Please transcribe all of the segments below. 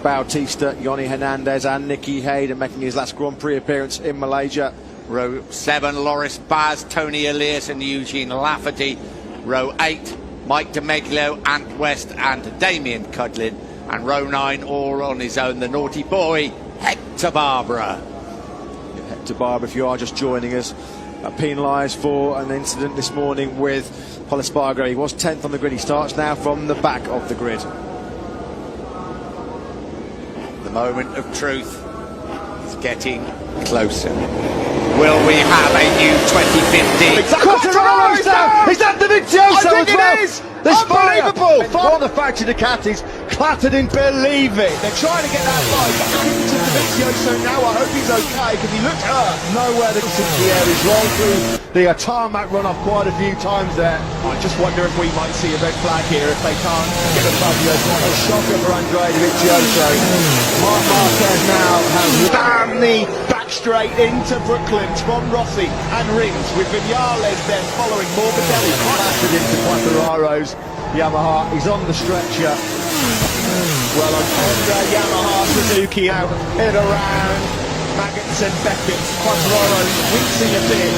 Bautista, Yoni Hernandez and Nicky Hayden making his last Grand Prix appearance in Malaysia. Row 7, Loris Baz, Tony Elias and Eugene Lafferty. Row 8, Mike DeMeglio, Ant West and Damien Cudlin. And row 9, all on his own, the naughty boy, Hector Barbara. Hector Barbara, if you are just joining us, penalised for an incident this morning with Paul Espargaro. He was 10th on the grid. He starts now from the back of the grid. The moment of truth is getting closer. Will we have a new 2015? Is that the Vitioso? I think it is! Unbelievable! For the factory Ducatis, clattered in. Believe it! They're trying to get that bike into the Vitioso now. I hope he's okay because he looked hurt. Nowhere to since the air. He's rolled through the tarmac run off quite a few times there. I just wonder if we might see a red flag here if they can't get a Fabio. A shocker for Andrea Vitioso. Marc Marquez now has Damn the back straight into Brooklyn from Rossi and Rings with Vinales then following Morbidelli. clattered into Quattararo's Yamaha. He's on the stretcher. Well, on Yamaha Suzuki out in around Maggots and Beckett. Quattararo wincing a bit.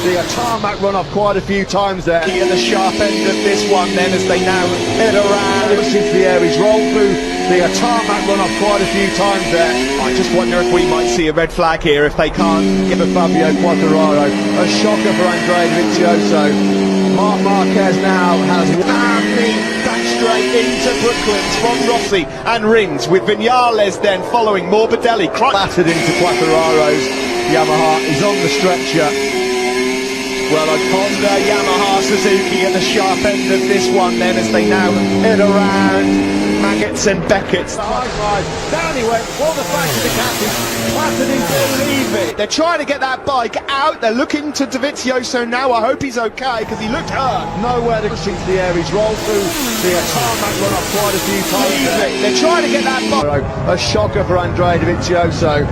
The tarmac run off quite a few times there. He at the sharp end of this one then as they now head around. Into the air. He's rolled through the tarmac run off quite a few times there. I just wonder if we might see a red flag here if they can't Give a Fabio Quattararo. A shocker for Andrea Vitioso. Marc Marquez now has back straight into Brooklyn from Rossi and Rings with Vinales then following Morbidelli. clattered into Quattararo's Yamaha. He's on the stretcher. Well, on Yamaha Suzuki at the sharp end of this one then as they now head around Maggots and Beckett. Down he went. All the factory Ducatis, clattered in. Believe it! They're trying to get that bike out. They're looking to Dovizioso now. I hope he's okay because he looked hurt. Nowhere to into the air. He's rolled through the tarmac run off quite a few times. Believe it! They're trying to get that bike. A shocker for Andrea Dovizioso.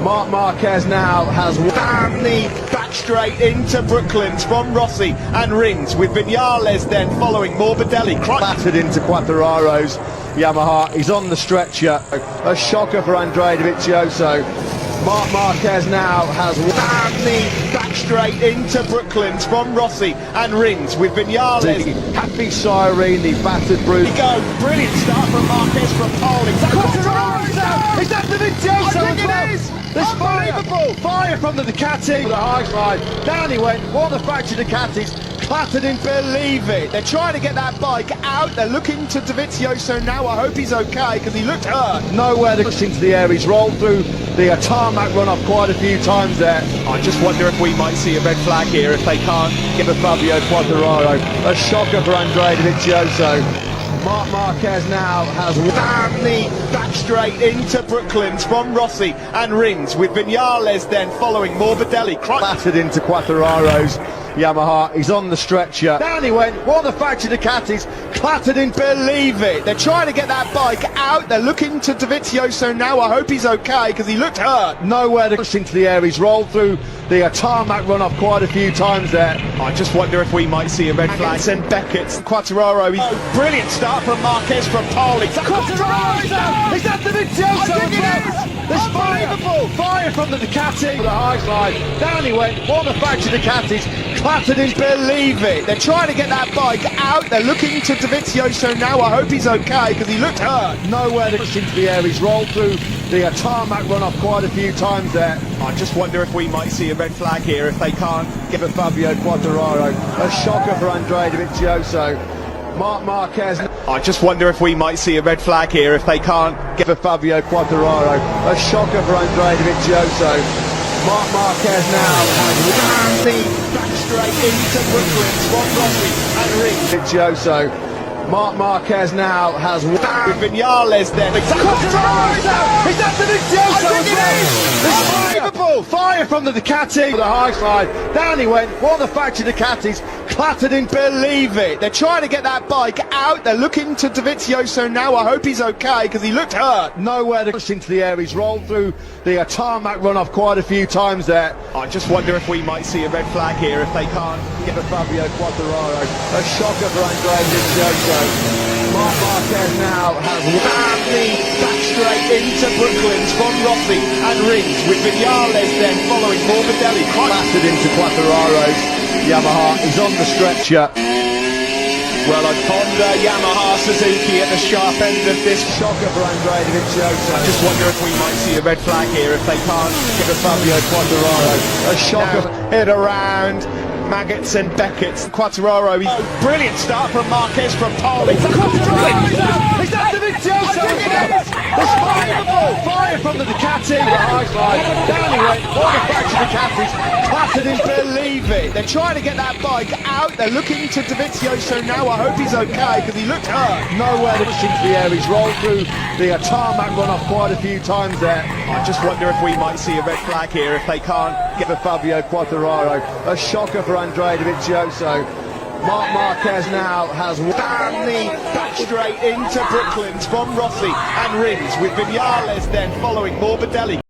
Marc Marquez now has Damn the back straight into Brooklyn from Rossi and Rings with Vinales then following Morbidelli. clattered into Quattararo's Yamaha. He's on the stretcher. A shocker for Andrea Dovizioso. Marc Marquez now has Damn the back straight into Brooklyn from Rossi and Rings with Vinales. Happy Siren, the battered bruise. Here we go, brilliant start from Marquez from pole. Is that the Vitioso? I think it is! There's Unbelievable! Fire from the Ducati. The high slide. Down he went. All the factory Ducatis, clattered in. Believe it! They're trying to get that bike out. They're looking to Dovizioso now. I hope he's okay because he looked hurt. Nowhere to into the air. He's rolled through the tarmac run off quite a few times there. I just wonder if we might see a red flag here if they can't Give a Fabio Quattararo. A shocker for Andrea Dovizioso. Marc Marquez now has Damn the back straight into Brooklyn from Rossi and Rings with Vinales then following Morbidelli. clattered into Quattararo's Yamaha. He's on the stretcher. Down he went. All the factory Ducatis, clattered in. Believe it! They're trying to get that bike out. They're looking to Dovizioso now. I hope he's okay because he looked hurt. Nowhere to into the air. He's rolled through the tarmac run off quite a few times there. I just wonder if we might see a red flag. Send Beckett, Quattararo. Brilliant start from Marquez from pole. Is that the Vitioso? I think it is! There's Unbelievable! Fire from the Ducati. The high slide. Down he went. All the factory Ducatis, clattered in. Believe it! They're trying to get that bike out. They're looking to Dovizioso now. I hope he's okay because he looked hurt. Nowhere to into the air. He's rolled through the tarmac run off quite a few times there. I just wonder if we might see a red flag here if they can't Give a Fabio Quattararo. A shocker for Andrea Dovizioso. Marc Marquez. I just wonder if we might see a red flag here if they can't Give a Fabio Quattararo. A shocker for Andrea Dovizioso. Marc Marquez now has the back straight into Brooklyn from Rossi and Rings. Vitioso. Marc Marquez now has with Vinales then. Is that the Vitioso? I think it is! Unbelievable! Fire from the Ducati. The high slide. Down he went. All the factory Ducatis, clattered in. Believe it! They're trying to get that bike out. They're looking to Dovizioso now. I hope he's okay because he looked hurt. Nowhere to into the air. He's rolled through the tarmac run off quite a few times there. I just wonder if we might see a red flag here if they can't Give a Fabio Quattararo. A shocker for Andrea Vitioso. Mark Marquez now has the back straight into Brooklands from Rossi and Rins with Vinales then following Morbidelli. Battered into Quattararo's. Yamaha is on the stretcher. Well, a Honda, Yamaha, Suzuki at the sharp end of this shocker for Andrea Dovizioso. I just wonder if we might see a red flag here if they can't get a Fabio Quattararo. A shocker hit around. Maggots and Beckett's. Quattararo, brilliant start from Marquez from Pole. It's Quattararo! It's that Dovizioso! Fire from the Ducati, the high slide, down he went, all the back to Ducatis, Clatter didn't believe it. They're trying to get that bike out, they're looking to Dovizioso now. I hope he's okay, because he looked hurt. Nowhere that seems to be there, he's rolled through the tarmac run off quite a few times there. I just wonder if we might see a red flag here if they can't get the Fabio Quattararo. A shocker for Andrea Dovizioso. Mark Marquez now has the back straight into Brooklands from Rossi and Rins with Vinales then following Morbidelli.